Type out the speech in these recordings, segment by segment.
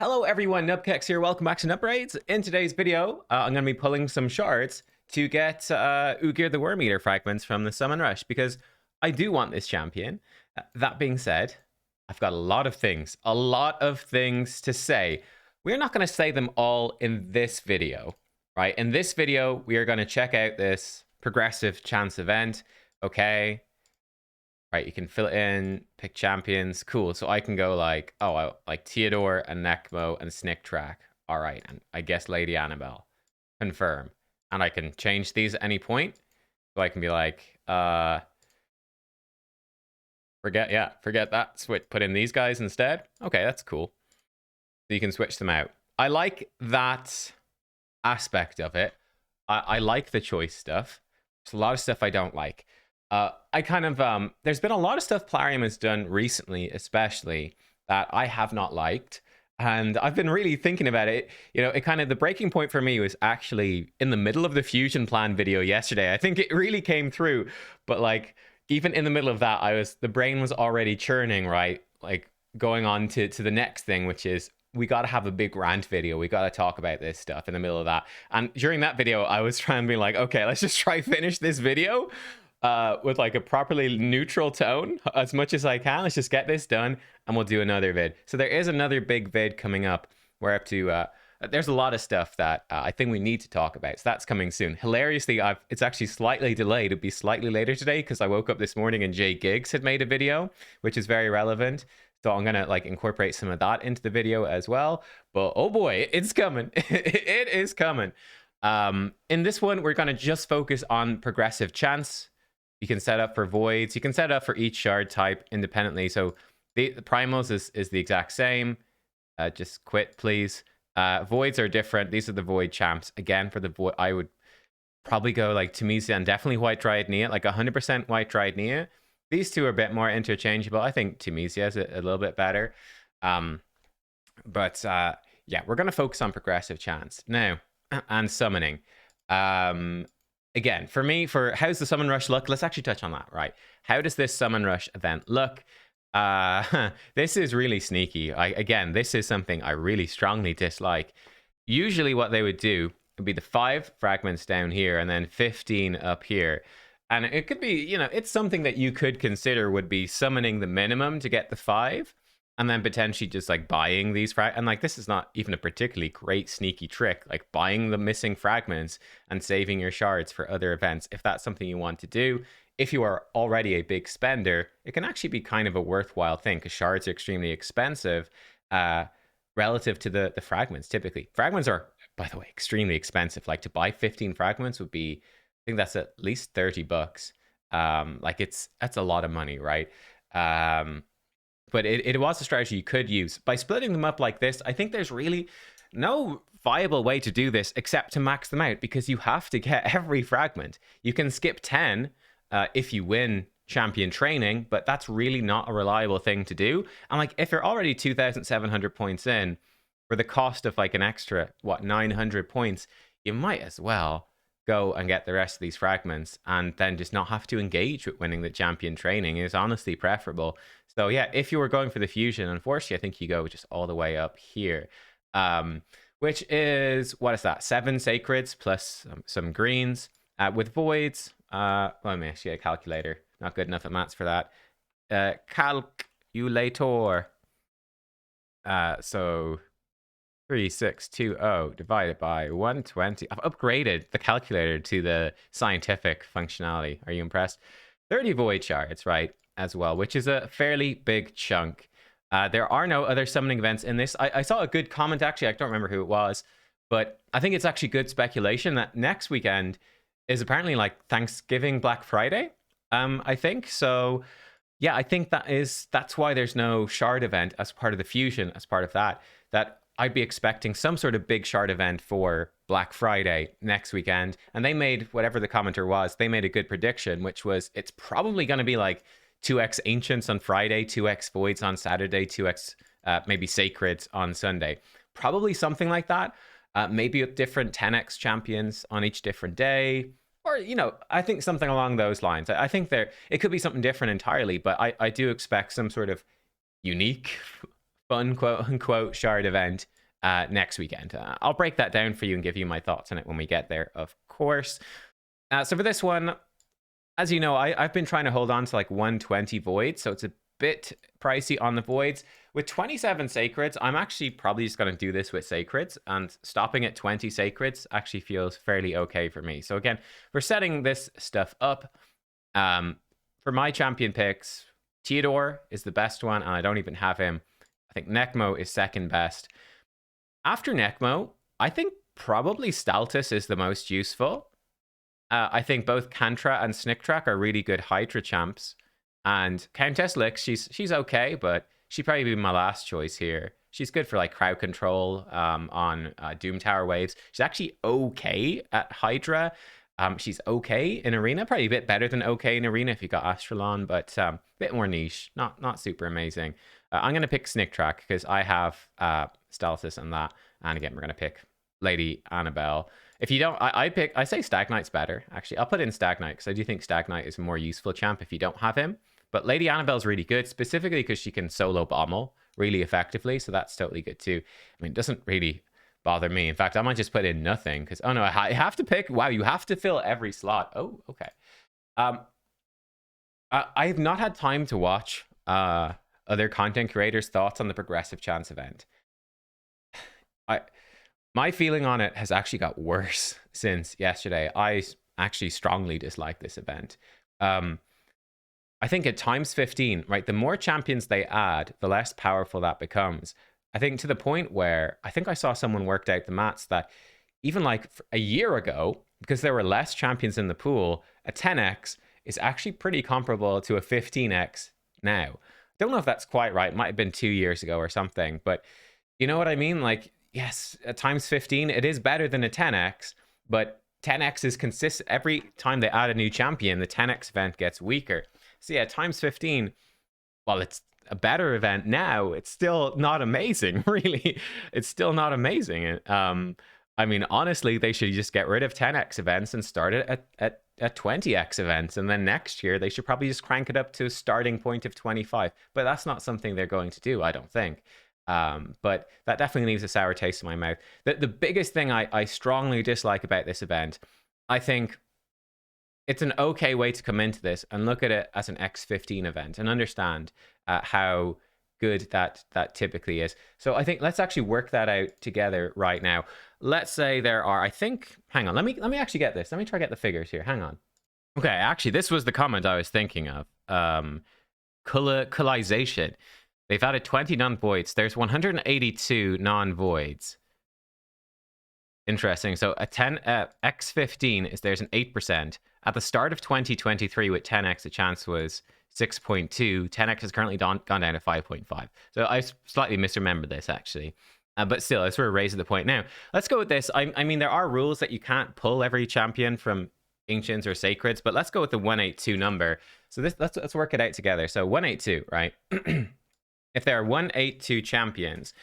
Hello everyone, nubkeks here. Welcome back to Nubraids. In today's video, I'm going to be pulling some shards to get Ugir the Worm Eater fragments from the Summon Rush because I do want this champion. That being said, I've got a lot of things to say. We're not going to say them all in this video, right? In this video, we are going to check out this progressive chance event. Okay, right, you can fill it in, pick champions. Cool. So I can go like, oh, I like Theodore and Necmo and Snick Track. All right. And I guess Lady Annabelle. Confirm. And I can change these at any point. So I can be like, forget that. Switch, put in these guys instead. Okay, that's cool. So you can switch them out. I like that aspect of it. I like the choice stuff. There's a lot of stuff I don't like. I kind of there's been a lot of stuff Plarium has done recently, especially that I have not liked, and I've been really thinking about it. You know, it kind of the breaking point for me was actually in the middle of the fusion plan video yesterday. I think it really came through, but like even in the middle of that, the brain was already churning, right? Like going on to the next thing, which is we got to have a big rant video. We got to talk about this stuff in the middle of that. And during that video, I was trying to be like, okay, let's just try finish this video with like a properly neutral tone as much as I can. Let's just get this done and we'll do another vid. So there is another big vid coming up. We're up to there's a lot of stuff that I think we need to talk about. So that's coming soon. Hilariously, it's actually slightly delayed. It'll be slightly later today because I woke up this morning and Jay Giggs had made a video, which is very relevant. So I'm gonna like incorporate some of that into the video as well. But oh boy, it's coming. It is coming. In this one, we're gonna just focus on progressive chance. You can set up for voids. You can set up for each shard type independently. So the primals is the exact same. Just quit, please. Voids are different. These are the void champs. Again, for the void, I would probably go like Tumisia and definitely White Dryad Nia, like 100% White Dryad Nia. These two are a bit more interchangeable. I think Tumisia is a little bit better. But yeah, we're going to focus on progressive chance now and summoning. Again, for me, for how's the Summon Rush look? Let's actually touch on that, right? How does this Summon Rush event look? This is really sneaky. Again, this is something I really strongly dislike. Usually what they would do would be the 5 fragments down here and then 15 up here. And it could be, you know, it's something that you could consider would be summoning the minimum to get the 5. And then potentially just like buying these and like this is not even a particularly great sneaky trick, like buying the missing fragments and saving your shards for other events. If that's something you want to do, if you are already a big spender, it can actually be kind of a worthwhile thing because shards are extremely expensive relative to the fragments. Typically fragments are, by the way, extremely expensive. Like to buy 15 fragments would be, I think that's at least $30. Like that's a lot of money, right? But it was a strategy you could use. By splitting them up like this, I think there's really no viable way to do this except to max them out because you have to get every fragment. You can skip 10 if you win champion training, but that's really not a reliable thing to do. And like if you're already 2,700 points in for the cost of like an extra, 900 points, you might as well go and get the rest of these fragments and then just not have to engage with winning the champion training is honestly preferable. So yeah, if you were going for the fusion, unfortunately, I think you go just all the way up here, which is, what is that? 7 sacreds plus some greens with voids. Let me actually get a calculator. Not good enough at maths for that. Calculator. So 3620 divided by 120. I've upgraded the calculator to the scientific functionality. Are you impressed? 30 void shards, right, as well, which is a fairly big chunk. There are no other summoning events in this. I saw a good comment, actually. I don't remember who it was, but I think it's actually good speculation that next weekend is apparently like Thanksgiving, Black Friday, I think. So yeah, I think that's why there's no shard event as part of the fusion, as part of that I'd be expecting some sort of big shard event for Black Friday next weekend. And they made, whatever the commenter was, they made a good prediction, which was it's probably going to be like 2x Ancients on Friday, 2x Voids on Saturday, 2x maybe Sacreds on Sunday. Probably something like that. Maybe with different 10x champions on each different day. Or, you know, I think something along those lines. I think it could be something different entirely, but I do expect some sort of unique fun quote unquote shard event next weekend. I'll break that down for you and give you my thoughts on it when we get there, of course. So for this one, as you know, I've been trying to hold on to like 120 voids, so it's a bit pricey on the voids. With 27 sacreds, I'm actually probably just going to do this with sacreds, and stopping at 20 sacreds actually feels fairly okay for me. So again, we're setting this stuff up. For my champion picks, Theodore is the best one, and I don't even have him. I think Necmo is second best. After Necmo, I think probably Staltus is the most useful. I think both Kantra and Sniktrak are really good Hydra champs. And Countess Lix, she's okay, but she'd probably be my last choice here. She's good for like crowd control on Doom Tower waves. She's actually okay at Hydra. She's okay in Arena, probably a bit better than okay in Arena if you got Astralon, but a bit more niche, not super amazing. I'm going to pick Sniktrak because I have Staltus and that. And again, we're going to pick Lady Annabelle. If you don't, I say Stag Knight's better, actually. I'll put in Stag Knight because I do think Stag Knight is a more useful champ if you don't have him. But Lady Annabelle's really good, specifically because she can solo Bommel really effectively, so that's totally good too. I mean, it doesn't really bother me. In fact, I might just put in nothing because, oh no, I have to pick. Wow, you have to fill every slot. Oh, okay. I have not had time to watch other content creators' thoughts on the Progressive Chance event. My feeling on it has actually got worse since yesterday. I actually strongly dislike this event. I think at times 15, right, the more champions they add, the less powerful that becomes. I think to the point where I think I saw someone worked out the maths that even like a year ago, because there were less champions in the pool, a 10x is actually pretty comparable to a 15x now. Don't know if that's quite right. It might have been 2 years ago or something, but you know what I mean? Like, yes, at times 15, it is better than a 10x, but 10x is consistent. Every time they add a new champion, the 10x event gets weaker. So yeah, times 15, well, it's a better event now. It's still not amazing, really. It's still not amazing. I mean, honestly, they should just get rid of 10x events and start it at 20x events. And then next year, they should probably just crank it up to a starting point of 25. But that's not something they're going to do, I don't think. But that definitely leaves a sour taste in my mouth. The biggest thing I strongly dislike about this event, I think it's an okay way to come into this and look at it as an X15 event and understand how good that typically is. So I think let's actually work that out together right now. Let's say there are, I think, hang on, let me actually get this. Let me try to get the figures here. Hang on. Okay, actually, this was the comment I was thinking of. Colization. They've added 20 non-voids. There's 182 non-voids. Interesting. So a 10 X15 is there's an 8%. At the start of 2023 with 10x, the chance was 6.2. 10x has currently gone down to 5.5. So I slightly misremembered this actually. But still, as we're raising the point now, let's go with this. I mean, there are rules that you can't pull every champion from Ancients or Sacreds, but let's go with the 182 number. So let's work it out together. So 182, right? If there are 182 champions,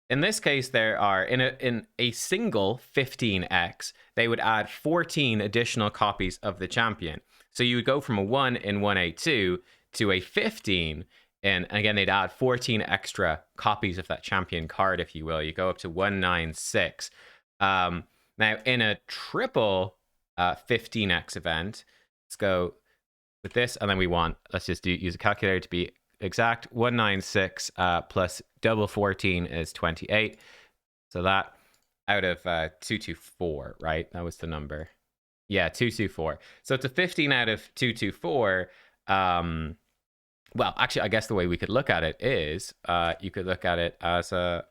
in this case, there are in a single 15x, they would add 14 additional copies of the champion. So you would go from a 1 in 182 to a 15, and again, they'd add 14 extra copies of that champion card, if you will. You go up to 196. Now, in a triple 15x event, let's go with this, and then let's just use a calculator to be exact. 196 plus double 14 is 28. So that out of 224, right? That was the number. Yeah, 224. So it's a 15 out of 224. Well, actually, I guess the way we could look at it is you could look at it as a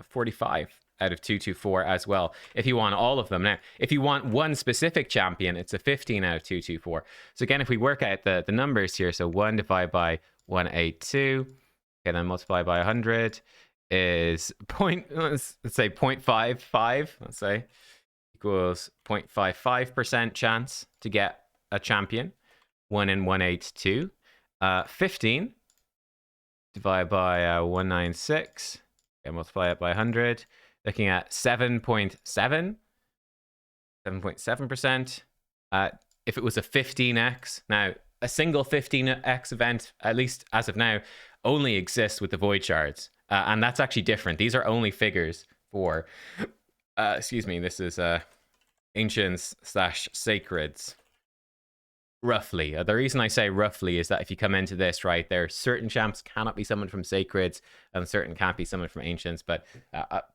45 out of 224 as well, if you want all of them. Now, if you want one specific champion, it's a 15 out of 224. So again, if we work out the numbers here, so 1 divided by 182, okay, then multiply by 100 is let's say 0.55, let's say, equals 0.55% chance to get a champion, 1 in 182. 15 divided by 196, and multiply it by 100, looking at 7.7%. If it was a 15x, now a single 15x event, at least as of now, only exists with the void shards. And that's actually different. These are only figures for, excuse me, this is ancients slash sacreds. Roughly. The reason I say roughly is that if you come into this, right, there are certain champs cannot be summoned from sacreds and certain can't be summoned from ancients, but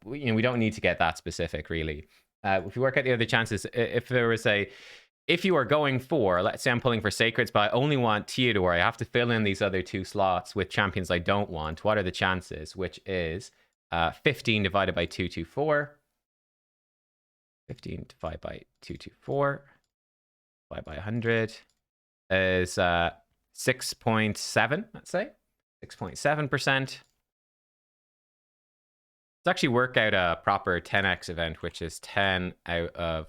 we don't need to get that specific, really. If you work out the other chances, if there was if you are going for, let's say I'm pulling for sacreds, but I only want Theodore, I have to fill in these other 2 slots with champions I don't want. What are the chances? Which is 15 divided by 224. 15 divided by 224. Divided by 100. Is 6.7, let's say 6.7%. Let's actually work out a proper 10x event, which is 10 out of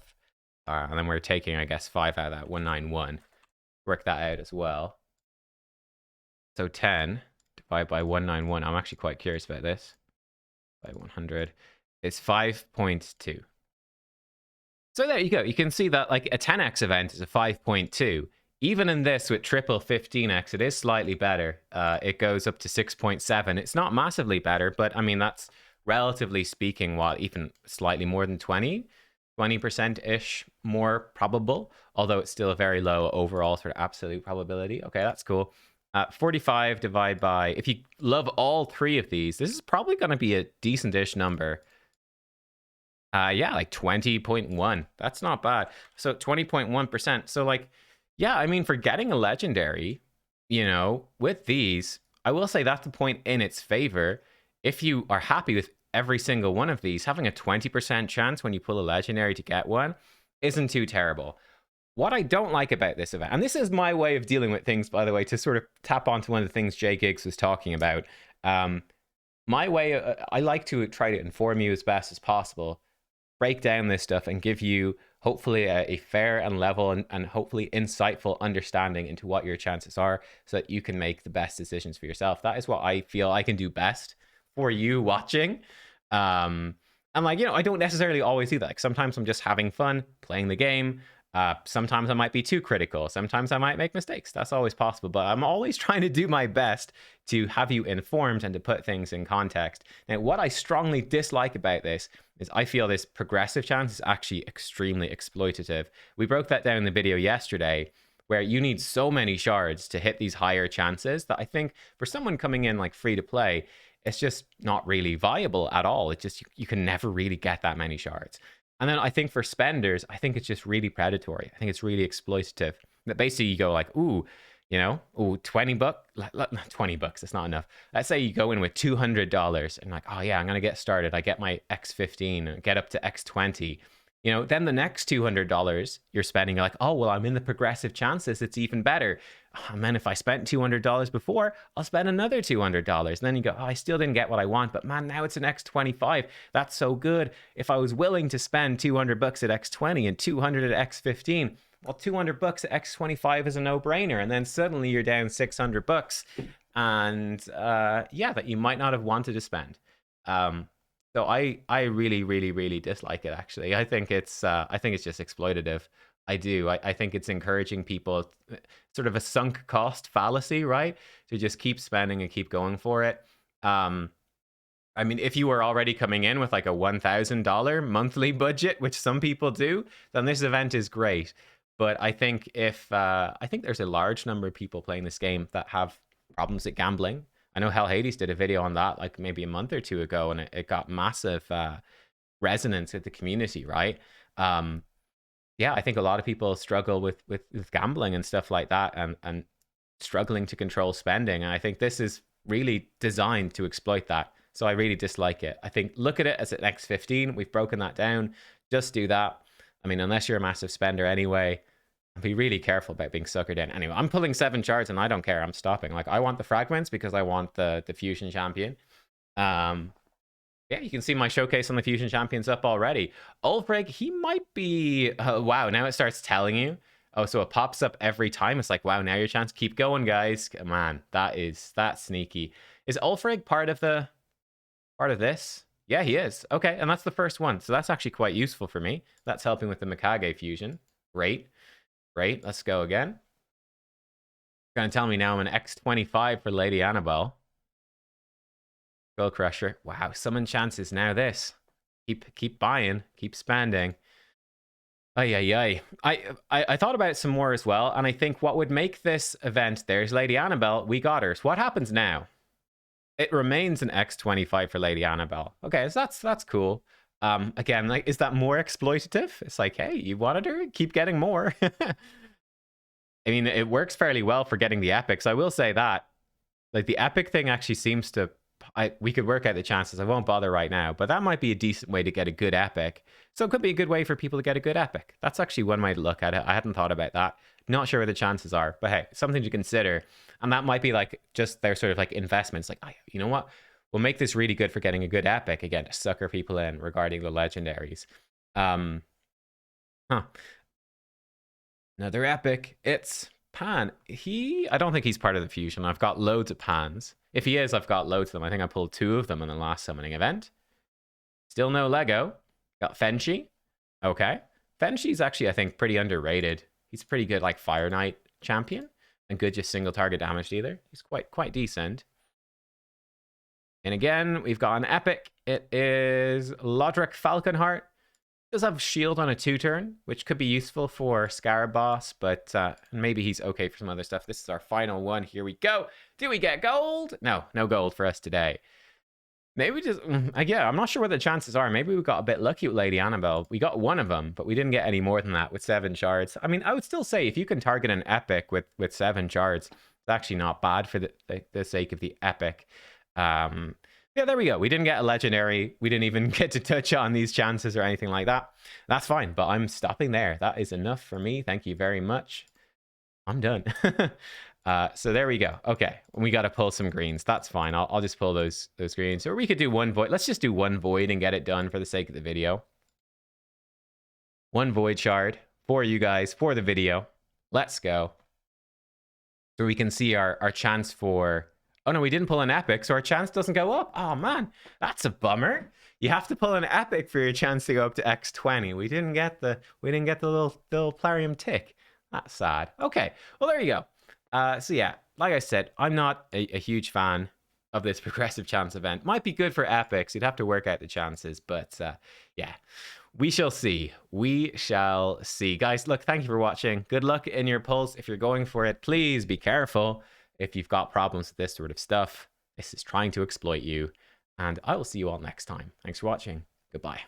and then we're taking, I guess, 5 out of that 191. Work that out as well. So 10 divided by 191. I'm actually quite curious about this. By 100 is 5.2. So there you go. You can see that like a 10x event is a 5.2. Even in this with triple 15x, it is slightly better. It goes up to 6.7. It's not massively better, but I mean, that's relatively speaking, what, even slightly more than 20%-ish more probable, although it's still a very low overall sort of absolute probability. Okay, that's cool. 45 divided by, if you love all 3 of these, this is probably going to be a decent-ish number. Yeah, like 20.1. That's not bad. So 20.1%. So like, yeah, I mean, for getting a legendary, with these, I will say that's the point in its favor. If you are happy with every single one of these, having a 20% chance when you pull a legendary to get one isn't too terrible. What I don't like about this event, and this is my way of dealing with things, by the way, to sort of tap onto one of the things Jay Giggs was talking about. My way, I like to try to inform you as best as possible, break down this stuff and give you hopefully a fair and level and hopefully insightful understanding into what your chances are so that you can make the best decisions for yourself. That is what I feel I can do best for you watching. And like, I don't necessarily always do that. Like, sometimes I'm just having fun playing the game. Sometimes I might be too critical. Sometimes I might make mistakes. That's always possible. But I'm always trying to do my best to have you informed and to put things in context. Now, what I strongly dislike about this is I feel this progressive chance is actually extremely exploitative. We broke that down in the video yesterday, where you need so many shards to hit these higher chances that I think for someone coming in like free to play, it's just not really viable at all. It's just, you can never really get that many shards. And then I think for spenders, I think it's just really predatory. I think it's really exploitative. That basically you go like, ooh, 20 bucks, 20 bucks, it's not enough. Let's say you go in with $200 and like, oh yeah, I'm going to get started. I get my X15 and get up to X20. Then the next $200 you're spending, you're like, oh, well, I'm in the progressive chances. It's even better. Oh, man, if I spent $200 before, I'll spend another $200. And then you go, oh, I still didn't get what I want, but man, now it's an X25. That's so good. If I was willing to spend 200 bucks at X20 and 200 at X15, well, 200 bucks at X25 is a no-brainer. And then suddenly you're down 600 bucks. And yeah, that you might not have wanted to spend. So I really, really, really dislike it, actually. I think it's just exploitative. I do. I think it's encouraging people, sort of a sunk cost fallacy, right? To just keep spending and keep going for it. I mean, if you were already coming in with like a $1,000 monthly budget, which some people do, then this event is great. But I think I think there's a large number of people playing this game that have problems at gambling. I know Hell Hades did a video on that like maybe a month or 2 ago, and it got massive resonance with the community, right? Yeah, I think a lot of people struggle with gambling and stuff like that, and struggling to control spending. And I think this is really designed to exploit that. So I really dislike it. I think look at it as an X15. We've broken that down. Just do that. I mean, unless you're a massive spender anyway, be really careful about being suckered in. Anyway, I'm pulling 7 shards and I don't care. I'm stopping. Like, I want the fragments because I want the fusion champion. Yeah, you can see my showcase on the fusion champions up already. Ulfric, he might be... wow, now it starts telling you. Oh, so it pops up every time. It's like, wow, now your chance. Keep going, guys. Man, that's sneaky. Is Ulfric part of this? Yeah, he is. Okay, and that's the first one. So that's actually quite useful for me. That's helping with the Mikage fusion. Great. Great, let's go again. Gonna tell me now I'm an X25 for Lady Annabelle. Skull Crusher. Wow, summon chances now this. Keep buying, keep spending. Ay, ay, ay. I thought about it some more as well, and I think what would make this event, there's Lady Annabelle, we got her. So what happens now? It remains an X25 for Lady Annabelle. Okay, so that's cool. Again, like, is that more exploitative? It's like, hey, you wanted her, keep getting more. I mean, it works fairly well for getting the epics. I will say that. Like, the epic thing actually seems to... we could work out the chances. I won't bother right now, but that might be a decent way to get a good epic. So it could be a good way for people to get a good epic. That's actually one way to look at it. I hadn't thought about that. Not sure what the chances are, but hey, something to consider. And that might be like just their sort of like investments. Like, oh, you know what? We'll make this really good for getting a good epic, again, to sucker people in regarding the legendaries. Another epic. It's Pan. I don't think he's part of the fusion. I've got loads of Pans. If he is, I've got loads of them. I think I pulled 2 of them in the last summoning event. Still no Lego. Got Fenshi. Okay. Fenshi's actually, I think, pretty underrated. He's pretty good, like, Fire Knight champion. And good just single target damage dealer. He's quite decent. And again, we've got an epic. It is Lodric Falconheart. Does have shield on a 2-turn, which could be useful for Scarab Boss, but maybe he's okay for some other stuff. This is our final one. Here we go. Do we get gold? No gold for us today. Maybe just, yeah, I'm not sure what the chances are. Maybe we got a bit lucky with Lady Annabelle. We got one of them, but we didn't get any more than that with 7 shards. I mean, I would still say if you can target an epic with 7 shards, it's actually not bad for the sake of the epic. Yeah, there we go. We didn't get a legendary. We didn't even get to touch on these chances or anything like that. That's fine, but I'm stopping there. That is enough for me. Thank you very much. I'm done. So there we go. Okay, we got to pull some greens. That's fine. I'll just pull those greens. Or we could do 1 void. Let's just do 1 void and get it done for the sake of the video. 1 void shard for you guys, for the video. Let's go. So we can see our chance for... Oh no, we didn't pull an epic, so our chance doesn't go up. Oh man, that's a bummer. You have to pull an epic for your chance to go up to X20. We didn't get the little Plarium tick. That's sad. Okay, well there you go. So yeah, like I said, I'm not a huge fan of this progressive chance event. Might be good for epics. You'd have to work out the chances, but yeah, we shall see. We shall see. Guys, look, thank you for watching. Good luck in your pulls. If you're going for it, please be careful. If you've got problems with this sort of stuff, this is trying to exploit you. And I will see you all next time. Thanks for watching. Goodbye.